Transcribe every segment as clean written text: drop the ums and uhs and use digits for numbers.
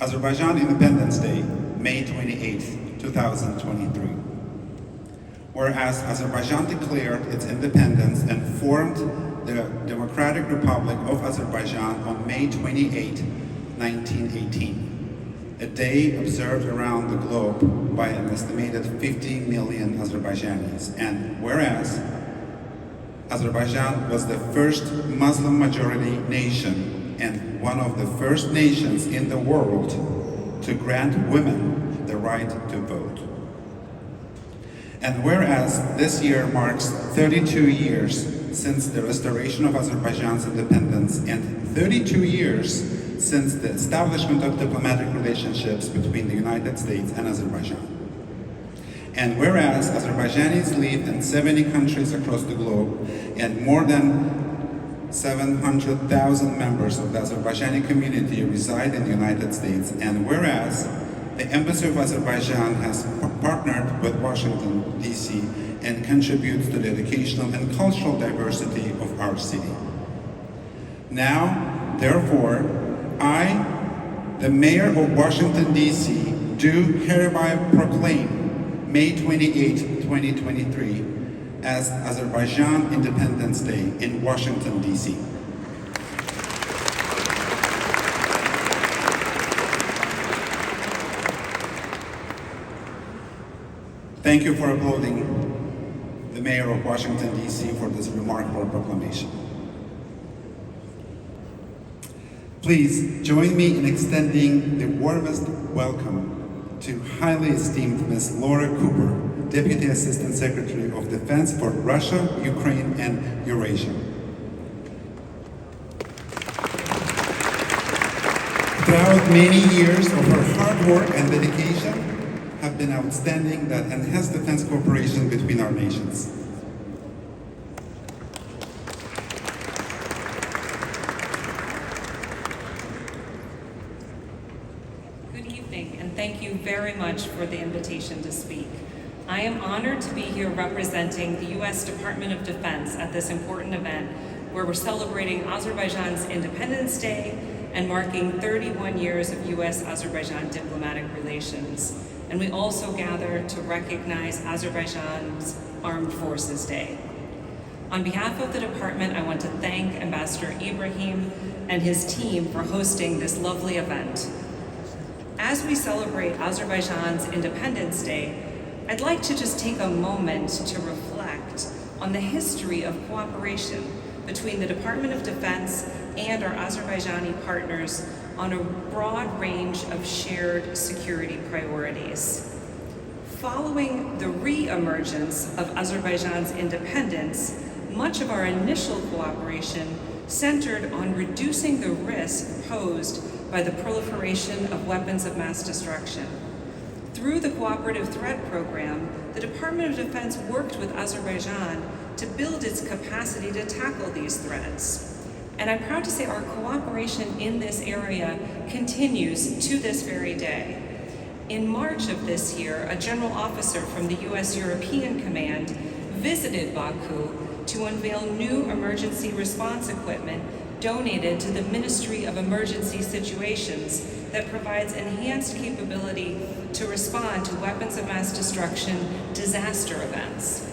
Azerbaijan Independence Day, May 28, 2023. Whereas Azerbaijan declared its independence and formed the Democratic Republic of Azerbaijan on May 28, 1918, a day observed around the globe by an estimated 50 million Azerbaijanis. And whereas Azerbaijan was the first Muslim-majority nation and one of the first nations in the world to grant women the right to vote. And whereas this year marks 32 years since the restoration of Azerbaijan's independence and 32 years since the establishment of diplomatic relationships between the United States and Azerbaijan. And whereas Azerbaijanis live in 70 countries across the globe and more than 700,000 members of the Azerbaijani community reside in the United States, and whereas the Embassy of Azerbaijan has partnered with Washington, D.C. and contributes to the educational and cultural diversity of our city. Now, therefore, I, the Mayor of Washington, D.C., do hereby proclaim May 28, 2023 as Azerbaijan Independence Day in Washington, D.C. Thank you for applauding the Mayor of Washington, D.C. for this remarkable proclamation. Please join me in extending the warmest welcome to highly esteemed Ms. Laura Cooper, Deputy Assistant Secretary of Defense for Russia, Ukraine, and Eurasia. Throughout many years of her hard work and dedication have been outstanding that enhance defense cooperation between our nations. Good evening, and thank you very much for the invitation to speak. I am honored to be here representing the U.S. Department of Defense at this important event where we're celebrating Azerbaijan's Independence Day and marking 31 years of U.S.-Azerbaijan diplomatic relations. And we also gather to recognize Azerbaijan's Armed Forces Day. On behalf of the department, I want to thank Ambassador IBRAHIM and his team for hosting this lovely event. As we celebrate Azerbaijan's Independence Day, I'd like to just take a moment to reflect on the history of cooperation between the Department of Defense and our Azerbaijani partners on a broad range of shared security priorities. Following the re-emergence of Azerbaijan's independence, much of our initial cooperation centered on reducing the risk posed by the proliferation of weapons of mass destruction. Through the Cooperative Threat Program, the Department of Defense worked with Azerbaijan to build its capacity to tackle these threats. And I'm proud to say our cooperation in this area continues to this very day. In March of this year, a general officer from the U.S. European Command visited Baku to unveil new emergency response equipment donated to the Ministry of Emergency Situations that provides enhanced capability to respond to weapons of mass destruction disaster events.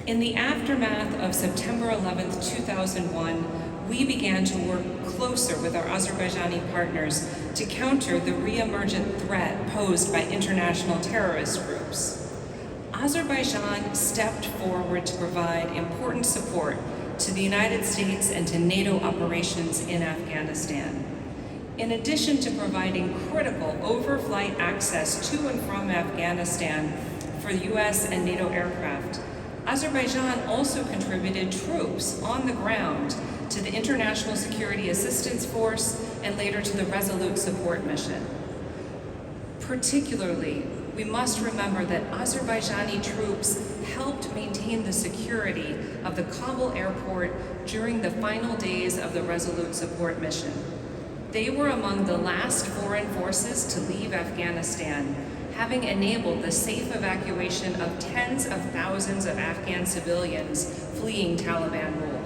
In the aftermath of September 11th, 2001, we began to work closer with our Azerbaijani partners to counter the re-emergent threat posed by international terrorist groups. Azerbaijan stepped forward to provide important support to the United States and to NATO operations in Afghanistan. In addition to providing critical overflight access to and from Afghanistan for U.S. and NATO aircraft, Azerbaijan also contributed troops on the ground to the International Security Assistance Force and later to the Resolute Support Mission. Particularly, we must remember that Azerbaijani troops helped maintain the security of the Kabul airport during the final days of the Resolute Support Mission. They were among the last foreign forces to leave Afghanistan, having enabled the safe evacuation of tens of thousands of Afghan civilians fleeing Taliban rule.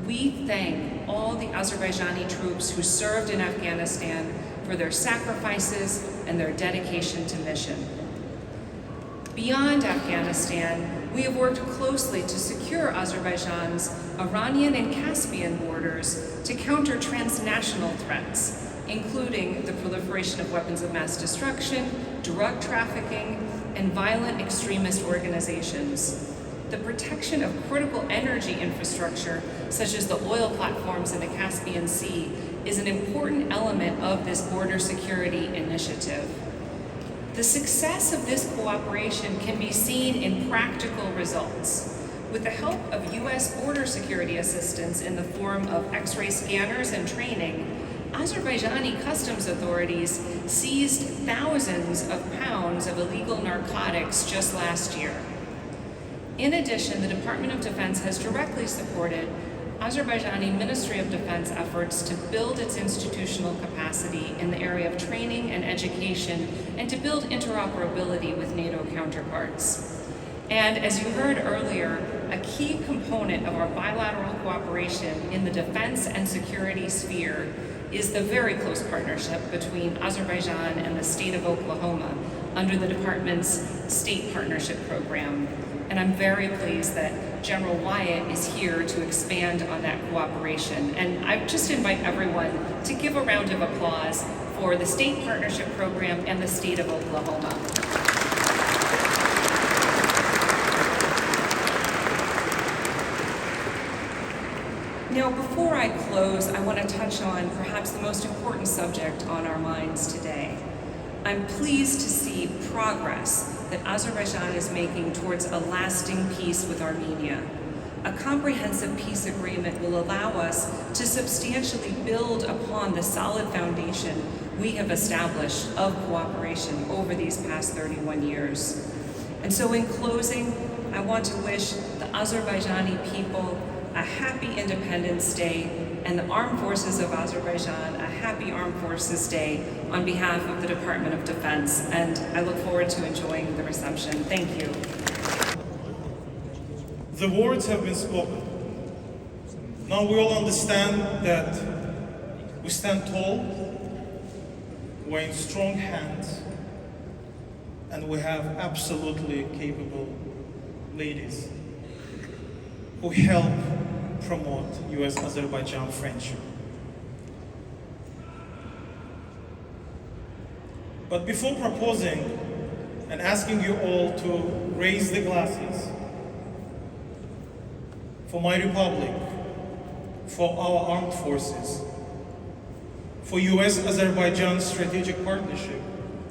We thank all the Azerbaijani troops who served in Afghanistan for their sacrifices and their dedication to mission. Beyond Afghanistan, we have worked closely to secure Azerbaijan's Iranian and Caspian borders to counter transnational threats, including the proliferation of weapons of mass destruction, drug trafficking, and violent extremist organizations. The protection of critical energy infrastructure, such as the oil platforms in the Caspian Sea, is an important element of this border security initiative. The success of this cooperation can be seen in practical results. With the help of U.S. border security assistance in the form of X-ray scanners and training, Azerbaijani customs authorities seized thousands of pounds of illegal narcotics just last year. In addition, the Department of Defense has directly supported Azerbaijani Ministry of Defense efforts to build its institutional capacity in the area of training and education and to build interoperability with NATO counterparts. And as you heard earlier, a key component of our bilateral cooperation in the defense and security sphere is the very close partnership between Azerbaijan and the state of Oklahoma under the department's State Partnership Program. And I'm very pleased that General Wyatt is here to expand on that cooperation. And I just invite everyone to give a round of applause for the State Partnership Program and the state of Oklahoma. Now, before I close, I want to touch on perhaps the most important subject on our minds today. I'm pleased to see progress that Azerbaijan is making towards a lasting peace with Armenia. A comprehensive peace agreement will allow us to substantially build upon the solid foundation we have established of cooperation over these past 31 years. And so in closing, I want to wish the Azerbaijani people a happy Independence Day, and the Armed Forces of Azerbaijan a happy Armed Forces Day on behalf of the Department of Defense, and I look forward to enjoying the reception. Thank you. The words have been spoken. Now we all understand that we stand tall, we're in strong hands, and we have absolutely capable ladies who help promote US-Azerbaijan friendship. But before proposing and asking you all to raise the glasses for my republic, for our armed forces, for US-Azerbaijan strategic partnership,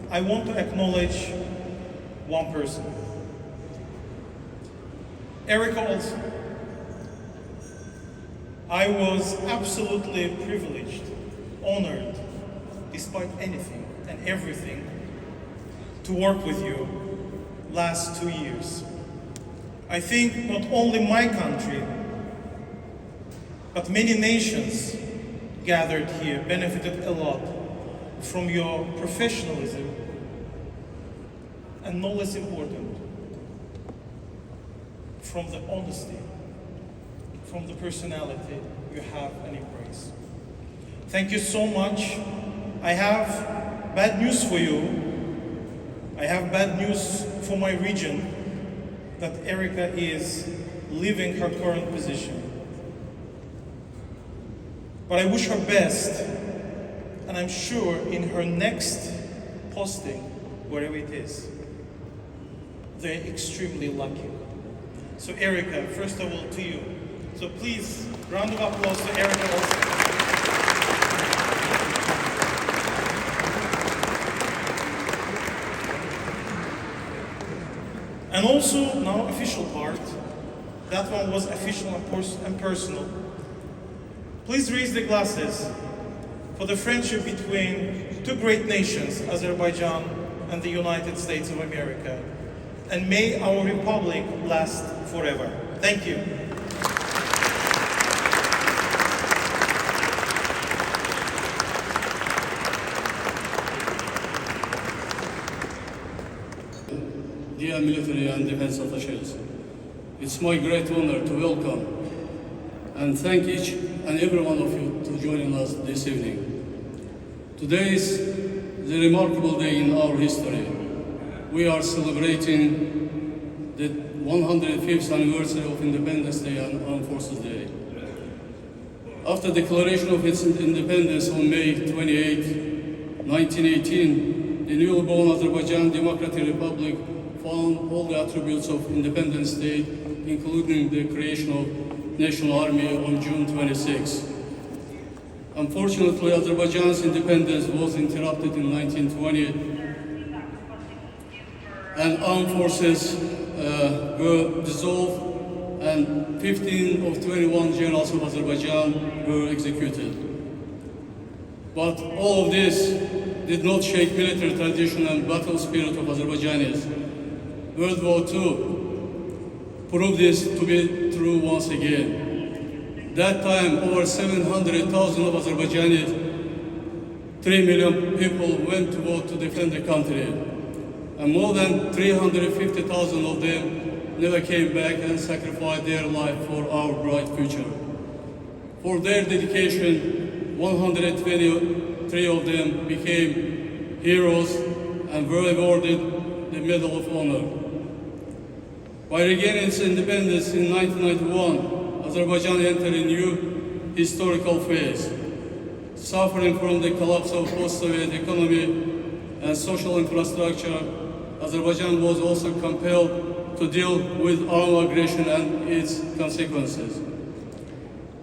I want to acknowledge one person. Erica Olsen. I was absolutely privileged, honored, despite anything and everything, to work with you last 2 years. I think not only my country, but many nations gathered here benefited a lot from your professionalism and, no less important, from the honesty, from the personality you have and embrace. Thank you so much. I have bad news for you. I have bad news for my region, that Erica is leaving her current position. But I wish her best, and I'm sure in her next posting, wherever it is, they're extremely lucky. So Erica, first of all to you. So please, round of applause to Erica also. And also, now official part. That one was official and personal. Please raise the glasses for the friendship between two great nations, Azerbaijan and the United States of America. And may our republic last forever. Thank you. Dear military and defense attaches, it's my great honor to welcome and thank each and every one of you to joining us this evening to Today is the remarkable day in our history. We are celebrating the 105th anniversary of Independence Day and Armed Forces Day. After the declaration of its independence on May 28, 1918, the newly born Azerbaijan Democratic Republic found all the attributes of independent state, including the creation of national army on June 26. Unfortunately, Azerbaijan's independence was interrupted in 1920, and armed forces were dissolved, and 15 of 21 generals of Azerbaijan were executed. But all of this did not shake military tradition and battle spirit of Azerbaijanis. World War II proved this to be true once again. That time, over 700,000 of Azerbaijanis, 3 million people went to war to defend the country. And more than 350,000 of them never came back and sacrificed their life for our bright future. For their dedication, 123 of them became heroes and were awarded the Medal of Honor. By regaining its independence in 1991, Azerbaijan entered a new historical phase. Suffering from the collapse of post-Soviet economy and social infrastructure, Azerbaijan was also compelled to deal with armed aggression and its consequences.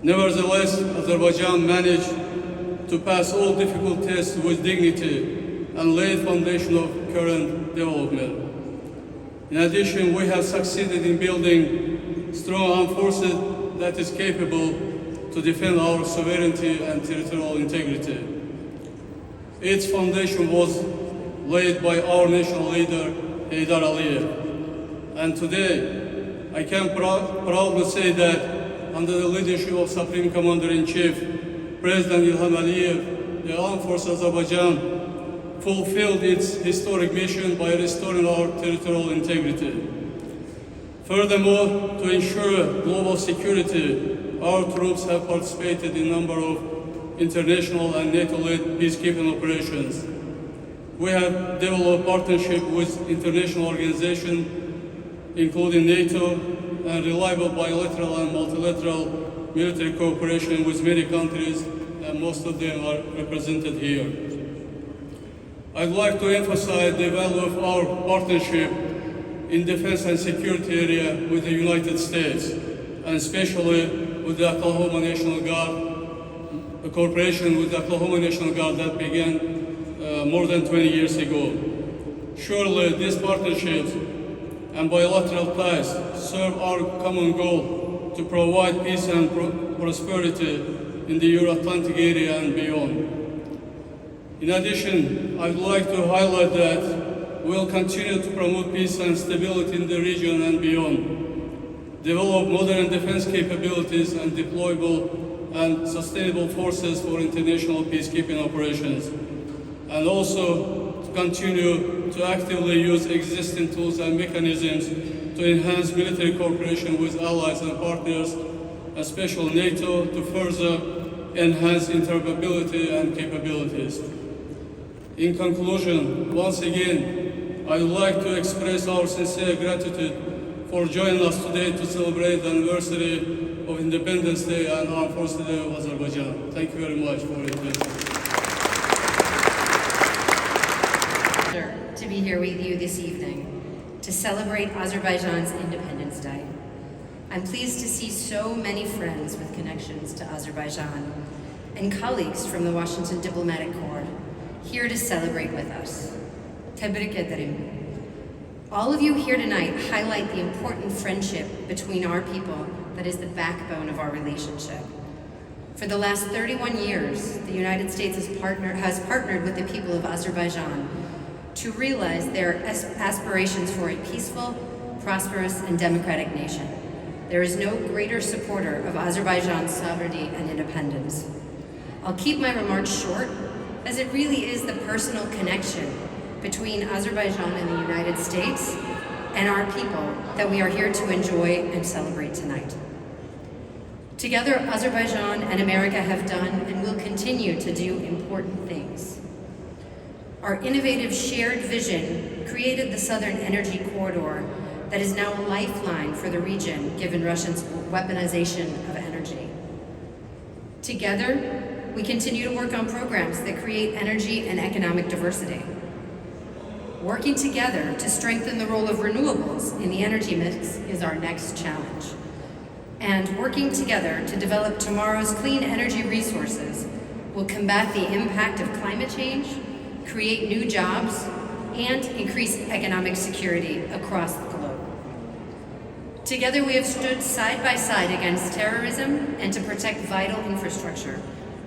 Nevertheless, Azerbaijan managed to pass all difficult tests with dignity and lay the foundation of current development. In addition, we have succeeded in building strong armed forces that is capable to defend our sovereignty and territorial integrity. Its foundation was laid by our national leader, Heydar Aliyev. And today, I can proudly say that under the leadership of Supreme Commander-in-Chief, President İlham Aliyev, the Armed Forces of Azerbaijan fulfilled its historic mission by restoring our territorial integrity. Furthermore, to ensure global security, our troops have participated in a number of international and NATO-led peacekeeping operations. We have developed partnership with international organizations, including NATO, and reliable bilateral and multilateral military cooperation with many countries, and most of them are represented here. I'd like to emphasize the value of our partnership in defense and security area with the United States, and especially with the Oklahoma National Guard, the cooperation with the Oklahoma National Guard that began more than 20 years ago. Surely these partnerships and bilateral ties serve our common goal to provide peace and prosperity in the Euro-Atlantic area and beyond. In addition, I'd like to highlight that we'll continue to promote peace and stability in the region and beyond, develop modern defense capabilities and deployable and sustainable forces for international peacekeeping operations, and also to continue to actively use existing tools and mechanisms to enhance military cooperation with allies and partners, especially NATO, to further enhance interoperability and capabilities. In conclusion, once again, I would like to express our sincere gratitude for joining us today to celebrate the anniversary of Independence Day and Armed Forces Day of Azerbaijan. Thank you very much for your attention. To be here with you this evening to celebrate Azerbaijan's Independence Day. I'm pleased to see so many friends with connections to Azerbaijan and colleagues from the Washington Diplomatic Corps here to celebrate with us. Tebrik ederim. All of you here tonight highlight the important friendship between our people that is the backbone of our relationship. For the last 31 years, the United States has partnered with the people of Azerbaijan to realize their aspirations for a peaceful, prosperous, and democratic nation. There is no greater supporter of Azerbaijan's sovereignty and independence. I'll keep my remarks short, as it really is the personal connection between Azerbaijan and the United States and our people that we are here to enjoy and celebrate tonight. Together, Azerbaijan and America have done and will continue to do important things. Our innovative shared vision created the Southern Energy Corridor that is now a lifeline for the region, given Russia's weaponization of energy. Together, we continue to work on programs that create energy and economic diversity. Working together to strengthen the role of renewables in the energy mix is our next challenge. And working together to develop tomorrow's clean energy resources will combat the impact of climate change, create new jobs, and increase economic security across the globe. Together we have stood side by side against terrorism and to protect vital infrastructure,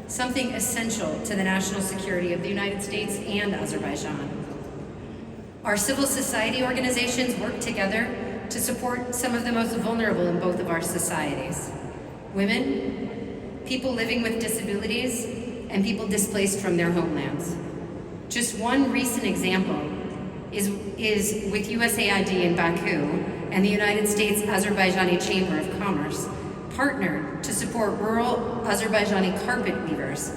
something essential to the national security of the United States and Azerbaijan. Our civil society organizations work together to support some of the most vulnerable in both of our societies: women, people living with disabilities, and people displaced from their homelands. Just one recent example is with USAID in Baku and the United States Azerbaijani Chamber of Commerce partnered to support rural Azerbaijani carpet weavers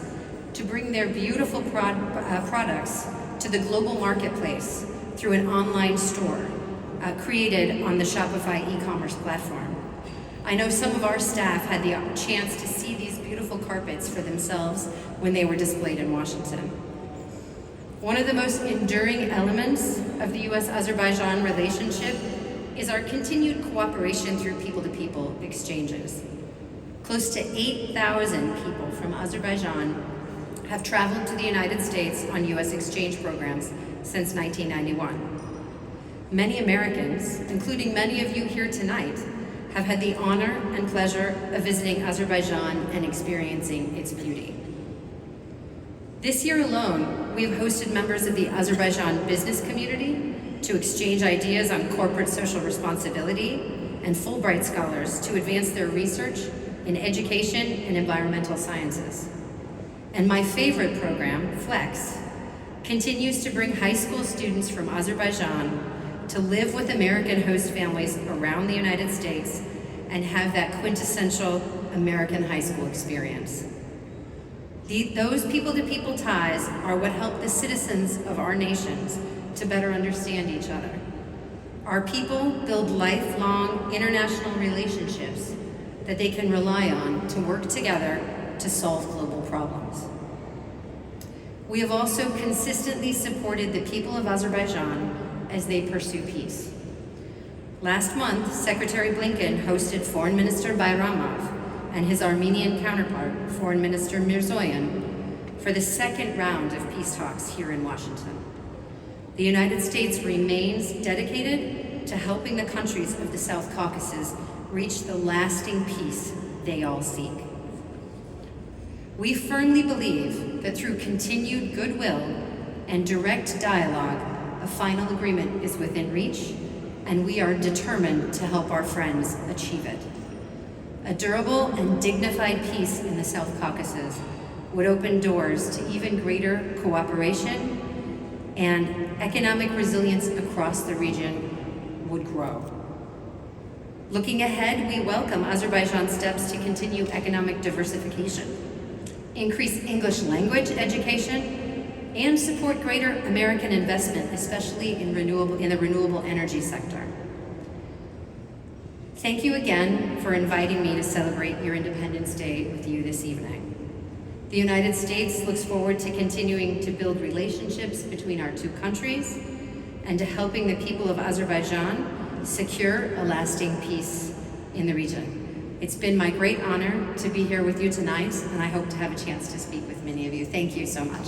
to bring their beautiful products to the global marketplace through an online store created on the Shopify e-commerce platform. I know some of our staff had the chance to see these beautiful carpets for themselves when they were displayed in Washington. One of the most enduring elements of the U.S.-Azerbaijan relationship is our continued cooperation through people-to-people exchanges. Close to 8,000 people from Azerbaijan have traveled to the United States on U.S. exchange programs since 1991. Many Americans, including many of you here tonight, have had the honor and pleasure of visiting Azerbaijan and experiencing its beauty. This year alone, we have hosted members of the Azerbaijan business community to exchange ideas on corporate social responsibility and Fulbright scholars to advance their research in education and environmental sciences. And my favorite program, Flex, continues to bring high school students from Azerbaijan to live with American host families around the United States and have that quintessential American high school experience. Those people-to-people ties are what help the citizens of our nations to better understand each other. Our people build lifelong international relationships that they can rely on to work together to solve global problems. We have also consistently supported the people of Azerbaijan as they pursue peace. Last month, Secretary Blinken hosted Foreign Minister Bayramov and his Armenian counterpart, Foreign Minister Mirzoyan, for the second round of peace talks here in Washington. The United States remains dedicated to helping the countries of the South Caucasus reach the lasting peace they all seek. We firmly believe that through continued goodwill and direct dialogue, a final agreement is within reach, and we are determined to help our friends achieve it. A durable and dignified peace in the South Caucasus would open doors to even greater cooperation, and economic resilience across the region would grow. Looking ahead, we welcome Azerbaijan's steps to continue economic diversification, increase English language education, and support greater American investment, especially in the renewable energy sector. Thank you again for inviting me to celebrate your Independence Day with you this evening. The United States looks forward to continuing to build relationships between our two countries and to helping the people of Azerbaijan secure a lasting peace in the region. It's been my great honor to be here with you tonight, and I hope to have a chance to speak with many of you. Thank you so much.